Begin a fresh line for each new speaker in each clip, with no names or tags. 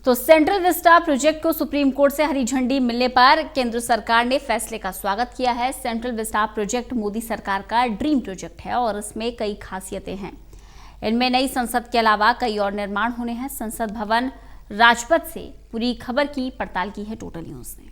तो central Vista project को supreme court से हरी झंडी मिलने पर केंद्र सरकार ने फैसले का स्वागत किया है। सेंट्रल विस्टा प्रोजेक्ट मोदी सरकार का ड्रीम प्रोजेक्ट है और इसमें कई खासियतें हैं। इनमें नई संसद के अलावा कई और निर्माण होने हैं। संसद भवन राजपथ से पूरी खबर की पड़ताल की है टोटल न्यूज ने।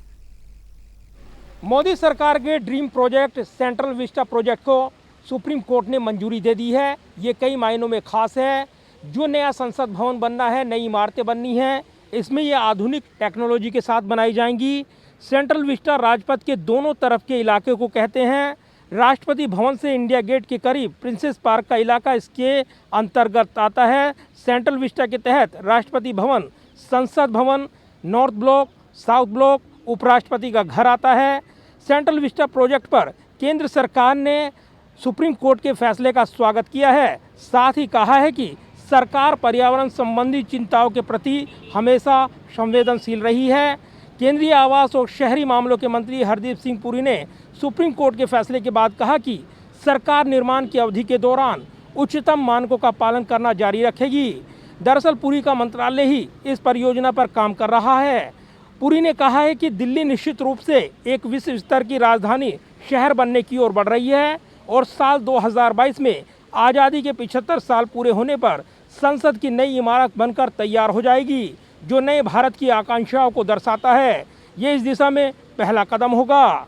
मोदी सरकार के dream project central Vista project को सुप्रीम कोर्ट ने मंजूरी दे दी है। ये कई मायनों में खास है। जो नया संसद भवन बनना है, नई इमारतें बननी हैं, इसमें ये आधुनिक टेक्नोलॉजी के साथ बनाई जाएंगी। सेंट्रल विस्टा राजपथ के दोनों तरफ के इलाके को कहते हैं। राष्ट्रपति भवन से इंडिया गेट के करीब प्रिंसेस पार्क का इलाका इसके अंतर्गत आता है। सेंट्रल विस्टा के तहत राष्ट्रपति भवन, संसद भवन, नॉर्थ ब्लॉक, साउथ ब्लॉक, उपराष्ट्रपति का घर आता है। सेंट्रल विस्टा प्रोजेक्ट पर केंद्र सरकार ने सुप्रीम कोर्ट के फैसले का स्वागत किया है। साथ ही कहा है कि सरकार पर्यावरण संबंधी चिंताओं के प्रति हमेशा संवेदनशील रही है। केंद्रीय आवास और शहरी मामलों के मंत्री हरदीप सिंह पुरी ने सुप्रीम कोर्ट के फैसले के बाद कहा कि सरकार निर्माण की अवधि के दौरान उच्चतम मानकों का पालन करना जारी रखेगी। दरअसल पुरी का मंत्रालय ही इस परियोजना पर काम कर रहा है। पुरी ने कहा है कि दिल्ली निश्चित रूप से एक विश्व स्तर की राजधानी शहर बनने की ओर बढ़ रही है और साल 2022 में आज़ादी के 75 साल पूरे होने पर संसद की नई इमारत बनकर तैयार हो जाएगी, जो नए भारत की आकांक्षाओं को दर्शाता है। ये इस दिशा में पहला कदम होगा।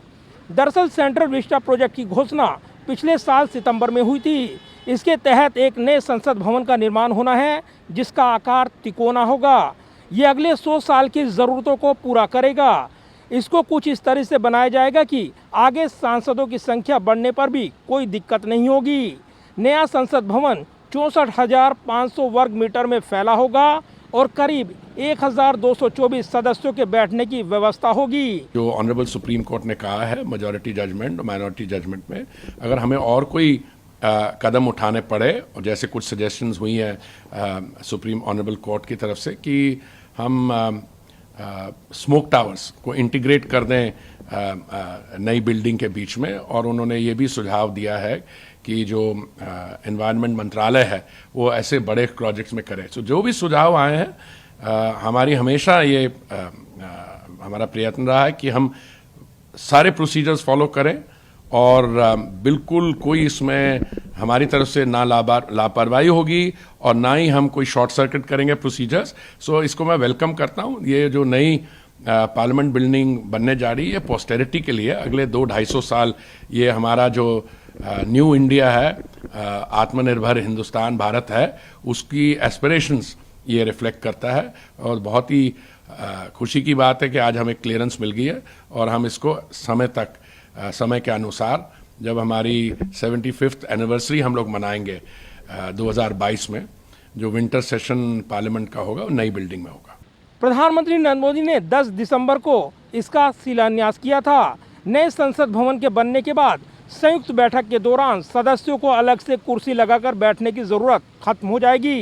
दरअसल सेंट्रल विस्टा प्रोजेक्ट की घोषणा पिछले साल सितंबर में हुई थी। इसके तहत एक नए संसद भवन का निर्माण होना है, जिसका आकार तिकोना होगा। ये अगले 100 साल की ज़रूरतों को पूरा करेगा। इसको कुछ इस तरह से बनाया जाएगा कि आगे सांसदों की संख्या बढ़ने पर भी कोई दिक्कत नहीं होगी। नया संसद भवन 64,500 वर्ग मीटर में फैला होगा और करीब 1,224 सदस्यों के बैठने की व्यवस्था होगी।
जो ऑनरेबल सुप्रीम कोर्ट ने कहा है मेजॉरिटी जजमेंट और माइनॉरिटी जजमेंट में, अगर हमें और कोई कदम उठाने पड़े, और जैसे कुछ सजेशंस हुई हैं सुप्रीम ऑनरेबल कोर्ट की तरफ से कि हम स्मोक टावर्स को इंटीग्रेट कर दें नई बिल्डिंग के बीच में, और उन्होंने ये भी सुझाव दिया है कि जो एनवायरनमेंट मंत्रालय है वो ऐसे बड़े प्रोजेक्ट्स में करे। सो जो भी सुझाव आए हैं, हमारी हमेशा ये हमारा प्रयत्न रहा है कि हम सारे प्रोसीजर्स फॉलो करें और बिल्कुल कोई इसमें हमारी तरफ से ना लापरवाही होगी और ना ही हम कोई शॉर्ट सर्किट करेंगे प्रोसीजर्स। सो इसको मैं वेलकम करता हूँ। ये जो नई पार्लियामेंट बिल्डिंग बनने जा रही है पोस्टेरिटी के लिए, अगले 200-250 साल ये हमारा जो न्यू इंडिया है, आत्मनिर्भर हिंदुस्तान भारत है, उसकी एस्पिरेशंस ये रिफ्लेक्ट करता है। और बहुत ही खुशी की बात है कि आज हमें क्लियरेंस मिल गई है और हम इसको समय के अनुसार, जब हमारी 75th एनिवर्सरी हम लोग मनाएंगे 2022 में, जो विंटर सेशन पार्लियामेंट का होगा, नई बिल्डिंग में होगा।
प्रधानमंत्री नरेंद्र मोदी ने 10 दिसंबर को इसका शिलान्यास किया था। नए संसद भवन के बनने के बाद संयुक्त बैठक के दौरान सदस्यों को अलग से कुर्सी लगाकर बैठने की जरूरत खत्म हो जाएगी।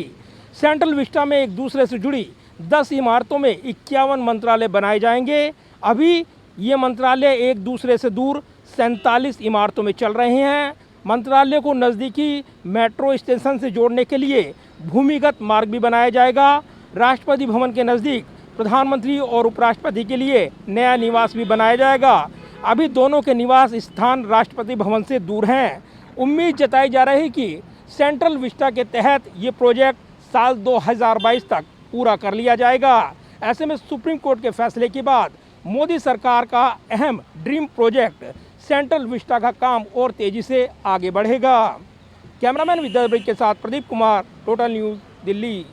सेंट्रल विस्टा में एक दूसरे से जुड़ी 10 इमारतों में 51 मंत्रालय बनाए जाएंगे। अभी ये मंत्रालय एक दूसरे से दूर 47 इमारतों में चल रहे हैं। मंत्रालय को नज़दीकी मेट्रो स्टेशन से जोड़ने के लिए भूमिगत मार्ग भी बनाया जाएगा। राष्ट्रपति भवन के नज़दीक प्रधानमंत्री और उपराष्ट्रपति के लिए नया निवास भी बनाया जाएगा। अभी दोनों के निवास स्थान राष्ट्रपति भवन से दूर हैं। उम्मीद जताई जा रही है कि सेंट्रल विस्टा के तहत ये प्रोजेक्ट साल 2022 तक पूरा कर लिया जाएगा। ऐसे में सुप्रीम कोर्ट के फैसले के बाद मोदी सरकार का अहम ड्रीम प्रोजेक्ट सेंट्रल विस्टा का काम और तेजी से आगे बढ़ेगा। कैमरामैन विद्याधर के साथ प्रदीप कुमार, टोटल न्यूज़, दिल्ली।